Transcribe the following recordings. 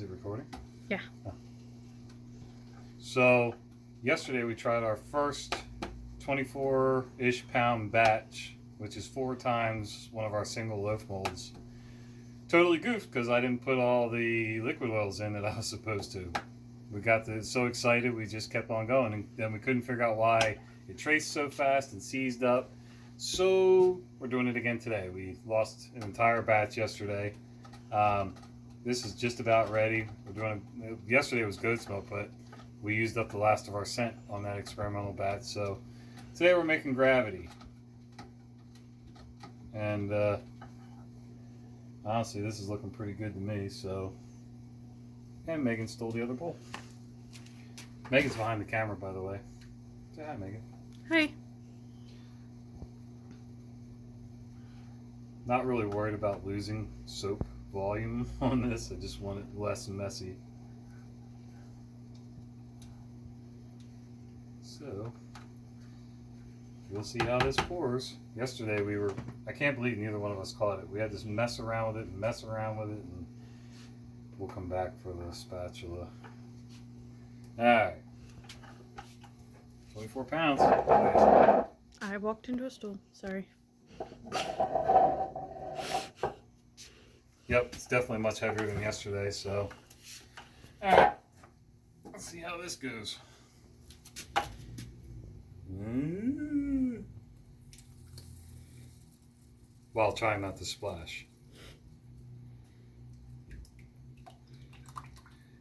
Is it recording? Yeah. Oh. So, yesterday we tried our first 24-ish pound batch, which is 4 times one of our single loaf molds. Totally goofed because I didn't put all the liquid oils in that I was supposed to. We got so excited we just kept on going, and then we couldn't figure out why it traced so fast and seized up. So we're doing it again today. We lost an entire batch yesterday. This is just about ready. Yesterday was goat's milk, but we used up the last of our scent on that experimental batch. So today we're making gravity. And honestly, this is looking pretty good to me. So, and Megan stole the other bowl. Megan's behind the camera, by the way. Say hi, Megan. Hi. Not really worried about losing soap volume on this. I just want it less messy. So, we'll see how this pours. Yesterday I can't believe neither one of us caught it. We had to mess around with it, and we'll come back for the spatula. Alright. 24 pounds. I walked into a stool. Sorry. Yep, it's definitely much heavier than yesterday, so. Alright. Let's see how this goes. While trying not to splash.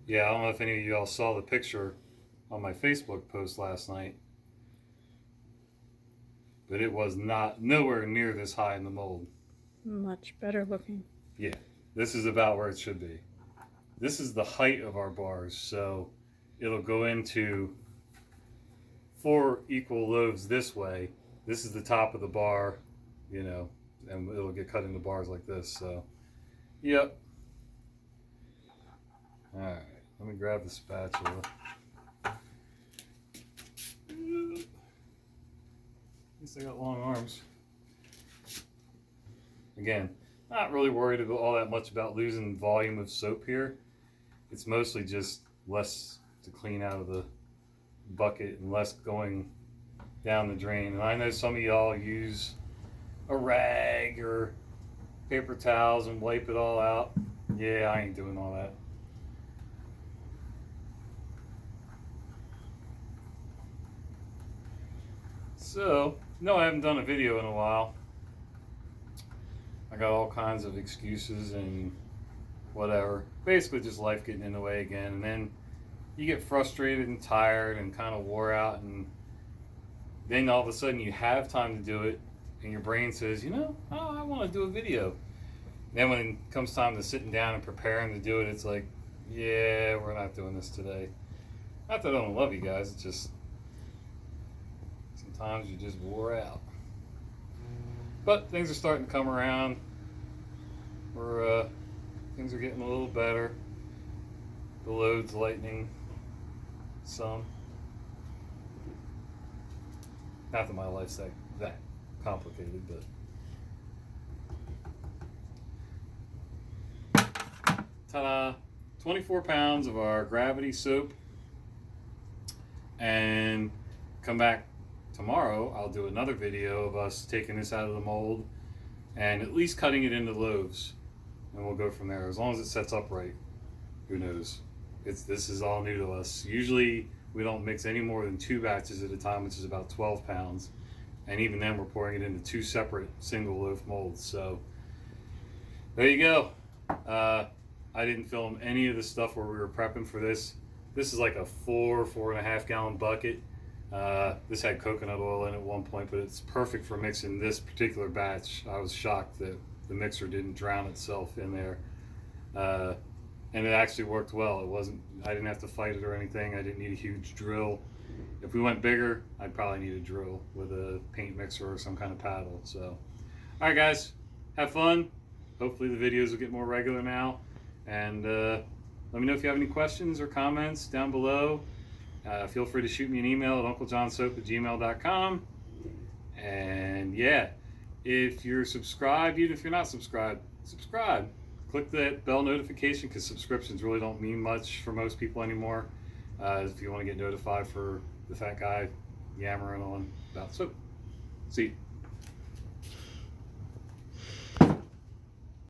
Yeah, I don't know if any of you all saw the picture on my Facebook post last night, but it was nowhere near this high in the mold. Much better looking. Yeah, this is about where it should be. This is the height of our bars, so it'll go into 4 equal loaves this way. This is the top of the bar, you know, and it'll get cut into bars like this. So, yep. All right, let me grab the spatula. At least I got long arms. Again, not really worried all that much about losing volume of soap here. It's mostly just less to clean out of the bucket and less going down the drain. And I know some of y'all use a rag or paper towels and wipe it all out. Yeah, I ain't doing all that. So, no, I haven't done a video in a while. I got all kinds of excuses and whatever. Basically just life getting in the way again. And then you get frustrated and tired and kind of wore out, and then all of a sudden you have time to do it, and your brain says, you know, oh, I want to do a video. Then when it comes time to sitting down and preparing to do it, it's like, yeah, we're not doing this today. Not that I don't love you guys, it's just sometimes you just wore out. But things are starting to come around. Things are getting a little better. The load's lightening some. Not that my life's that complicated, but ta-da! 24 pounds of our gravity soap. And come back tomorrow, I'll do another video of us taking this out of the mold and at least cutting it into loaves, and we'll go from there. As long as it sets up right, who knows? This is all new to us. Usually we don't mix any more than 2 batches at a time, which is about 12 pounds, and even then we're pouring it into 2 separate single loaf molds. So there you go. I didn't film any of the stuff where we were prepping for this. This is like a 4.5 gallon bucket. This had coconut oil in it at one point, but it's perfect for mixing this particular batch. I was shocked that the mixer didn't drown itself in there. And it actually worked well. I didn't have to fight it or anything. I didn't need a huge drill. If we went bigger, I'd probably need a drill with a paint mixer or some kind of paddle. So, all right, guys, have fun. Hopefully the videos will get more regular now. And let me know if you have any questions or comments down below. Feel free to shoot me an email at unclejonssoap@gmail.com. And yeah, if you're subscribed, even if you're not subscribed, subscribe. click that bell notification because subscriptions really don't mean much for most people anymore. If you want to get notified for the fat guy yammering on about soap. See you.